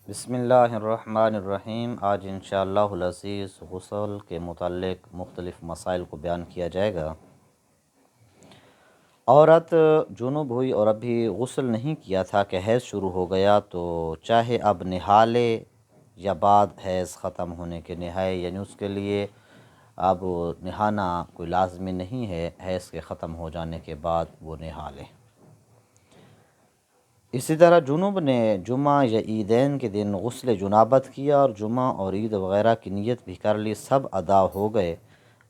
بسم اللہ الرحمن الرحیم۔ آج انشاءاللہ العزیز غسل کے متعلق مختلف مسائل کو بیان کیا جائے گا۔ عورت جنوب ہوئی اور ابھی غسل نہیں کیا تھا کہ حیض شروع ہو گیا، تو چاہے اب نہا لے یا بعد حیض ختم ہونے کے نہائے، یعنی اس کے لیے اب نہانا کوئی لازمی نہیں ہے، حیض کے ختم ہو جانے کے بعد وہ نہا لے۔ اسی طرح جنوب نے جمعہ یا عیدین کے دن غسل جنابت کیا اور جمعہ اور عید وغیرہ کی نیت بھی کر لی، سب ادا ہو گئے۔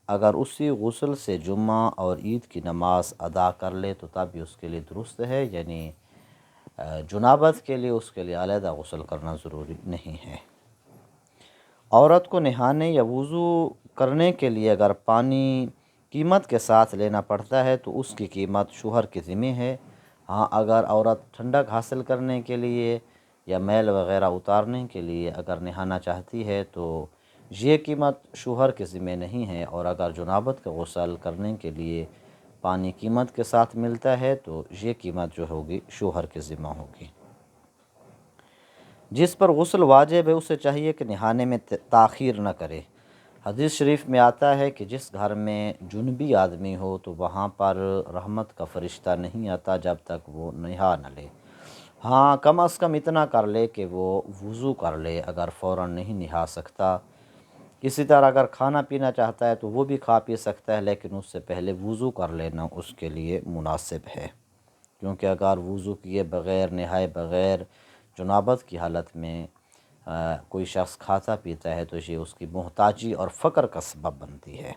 اگر اسی غسل سے جمعہ اور عید کی نماز ادا کر لے تو تب بھی اس کے لیے درست ہے، یعنی جنابت کے لیے اس کے لیے علیحدہ غسل کرنا ضروری نہیں ہے۔ عورت کو نہانے یا وضو کرنے کے لیے اگر پانی قیمت کے ساتھ لینا پڑتا ہے تو اس کی قیمت شوہر کے ذمہ ہے۔ ہاں، اگر عورت ٹھنڈک حاصل کرنے کے لیے یا میل وغیرہ اتارنے کے لیے اگر نہانا چاہتی ہے تو یہ قیمت شوہر کے ذمہ نہیں ہے، اور اگر جنابت کا غسل کرنے کے لیے پانی قیمت کے ساتھ ملتا ہے تو یہ قیمت جو ہوگی شوہر کے ذمہ ہوگی۔ جس پر غسل واجب ہے اسے چاہیے کہ نہانے میں تاخیر نہ کرے۔ حدیث شریف میں آتا ہے کہ جس گھر میں جنبی آدمی ہو تو وہاں پر رحمت کا فرشتہ نہیں آتا جب تک وہ نہا نہ لے۔ ہاں، کم از کم اتنا کر لے کہ وہ وضو کر لے اگر فوراً نہیں نہا سکتا۔ اسی طرح اگر کھانا پینا چاہتا ہے تو وہ بھی کھا پی سکتا ہے، لیکن اس سے پہلے وضو کر لینا اس کے لیے مناسب ہے، کیونکہ اگر وضو کیے بغیر نہائے بغیر جنابت کی حالت میں کوئی شخص کھاتا پیتا ہے تو یہ اس کی محتاجی اور فقر کا سبب بنتی ہے۔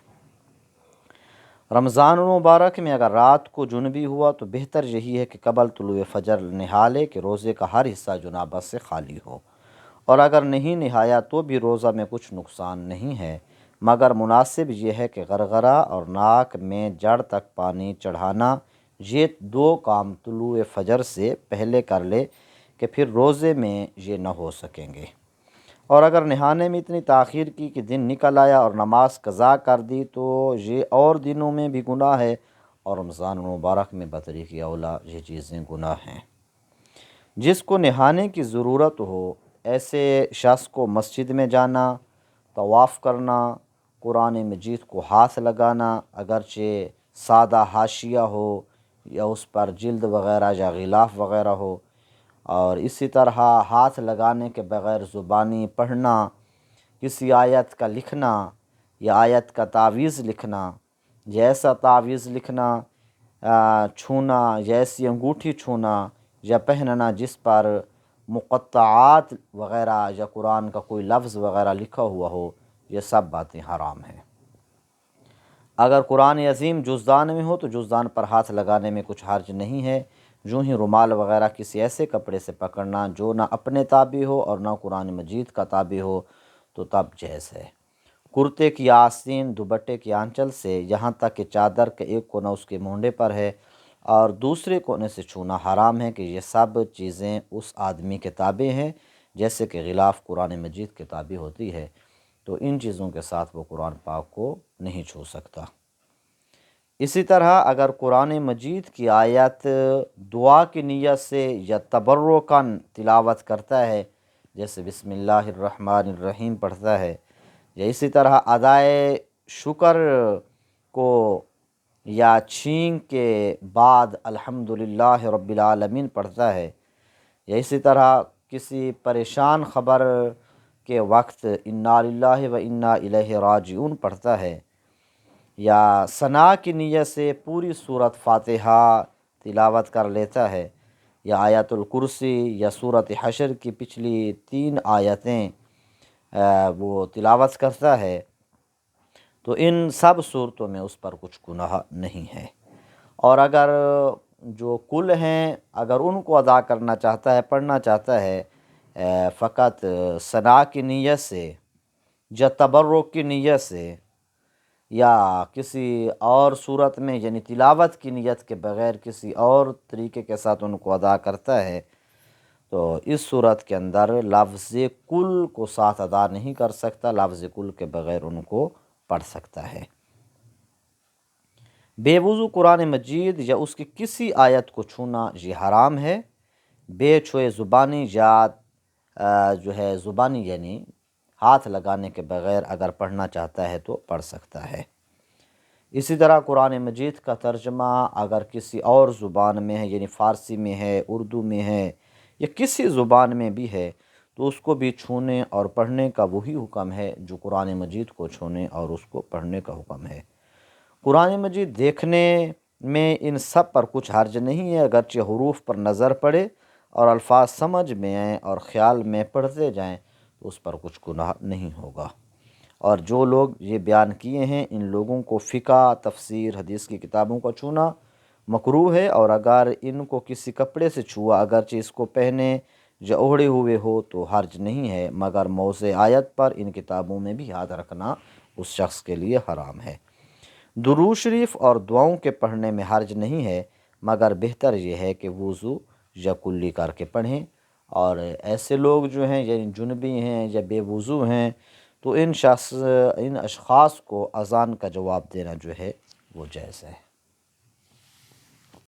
رمضان المبارک میں اگر رات کو جنبی ہوا تو بہتر یہی ہے کہ قبل طلوع فجر نہا لے کہ روزے کا ہر حصہ جنابت سے خالی ہو، اور اگر نہیں نہایا تو بھی روزہ میں کچھ نقصان نہیں ہے، مگر مناسب یہ ہے کہ غرغرہ اور ناک میں جڑ تک پانی چڑھانا، یہ دو کام طلوع فجر سے پہلے کر لے کہ پھر روزے میں یہ نہ ہو سکیں گے۔ اور اگر نہانے میں اتنی تاخیر کی کہ دن نکل آیا اور نماز قضا کر دی تو یہ اور دنوں میں بھی گناہ ہے، اور رمضان المبارک میں بطریق اولیٰ یہ چیزیں گناہ ہیں۔ جس کو نہانے کی ضرورت ہو ایسے شخص کو مسجد میں جانا، طواف کرنا، قرآن مجید کو ہاتھ لگانا، اگرچہ سادہ حاشیہ ہو یا اس پر جلد وغیرہ یا غلاف وغیرہ ہو، اور اسی طرح ہاتھ لگانے کے بغیر زبانی پڑھنا، کسی آیت کا لکھنا یا آیت کا تعویذ لکھنا، یا ایسا تعویذ لکھنا، چھونا یا ایسی انگوٹھی چھونا یا پہننا جس پر مقطعات وغیرہ یا قرآن کا کوئی لفظ وغیرہ لکھا ہوا ہو، یہ سب باتیں حرام ہیں۔ اگر قرآن عظیم جزدان میں ہو تو جزدان پر ہاتھ لگانے میں کچھ حرج نہیں ہے، یوں ہی رومال وغیرہ کسی ایسے کپڑے سے پکڑنا جو نہ اپنے تابع ہو اور نہ قرآن مجید کا تابع ہو تو تب جائز ہے۔ کرتے کی آستین، دوپٹے کی آنچل سے یہاں تک کہ چادر کا ایک کونا اس کے مونڈے پر ہے اور دوسرے کونے سے چھونا حرام ہے کہ یہ سب چیزیں اس آدمی کے تابع ہیں، جیسے کہ غلاف قرآن مجید کے تابع ہوتی ہے، تو ان چیزوں کے ساتھ وہ قرآن پاک کو نہیں چھو سکتا۔ اسی طرح اگر قرآن مجید کی آیت دعا کی نیت سے یا تبرکاً تلاوت کرتا ہے، جیسے بسم اللہ الرحمن الرحیم پڑھتا ہے، یا اسی طرح ادائے شکر کو یا چھینک کے بعد الحمدللہ رب العالمین پڑھتا ہے، یا اسی طرح کسی پریشان خبر کے وقت انا للہ و انا الیہ راجعون پڑھتا ہے، یا ثنا کی نیت سے پوری سورۃ فاتحہ تلاوت کر لیتا ہے، یا آیت الکرسی یا سورۃ حشر کی پچھلی 3 آیتیں وہ تلاوت کرتا ہے، تو ان سب صورتوں میں اس پر کچھ گناہ نہیں ہے۔ اور اگر جو کل ہیں اگر ان کو ادا کرنا چاہتا ہے، پڑھنا چاہتا ہے فقط ثنا کی نیت سے یا تبرک کی نیت سے یا کسی اور صورت میں، یعنی تلاوت کی نیت کے بغیر کسی اور طریقے کے ساتھ ان کو ادا کرتا ہے، تو اس صورت کے اندر لفظ کل کو ساتھ ادا نہیں کر سکتا، لفظ کل کے بغیر ان کو پڑھ سکتا ہے۔ بے وضو قرآن مجید یا اس کی کسی آیت کو چھونا یہ حرام ہے۔ بے چھوئے زبانی یا جو ہے زبانی یعنی ہاتھ لگانے کے بغیر اگر پڑھنا چاہتا ہے تو پڑھ سکتا ہے۔ اسی طرح قرآن مجید کا ترجمہ اگر کسی اور زبان میں ہے، یعنی فارسی میں ہے، اردو میں ہے یا کسی زبان میں بھی ہے، تو اس کو بھی چھونے اور پڑھنے کا وہی حکم ہے جو قرآن مجید کو چھونے اور اس کو پڑھنے کا حکم ہے۔ قرآن مجید دیکھنے میں ان سب پر کچھ حرج نہیں ہے، اگرچہ حروف پر نظر پڑے اور الفاظ سمجھ میں آئیں اور خیال میں پڑھتے جائیں تو اس پر کچھ گناہ نہیں ہوگا۔ اور جو لوگ یہ بیان کیے ہیں ان لوگوں کو فقہ، تفسیر، حدیث کی کتابوں کا چھونا مکروہ ہے، اور اگر ان کو کسی کپڑے سے چھوا اگرچہ اس کو پہنے یا اوڑھے ہوئے ہو تو حرج نہیں ہے، مگر موضع آیت پر ان کتابوں میں بھی ہاتھ رکھنا اس شخص کے لیے حرام ہے۔ درود شریف اور دعاؤں کے پڑھنے میں حرج نہیں ہے، مگر بہتر یہ ہے کہ وضو یا کلی کر کے پڑھیں، اور ایسے لوگ جو ہیں یعنی جنبی ہیں یا بے وضو ہیں تو ان اشخاص کو اذان کا جواب دینا جو ہے وہ جائز ہے۔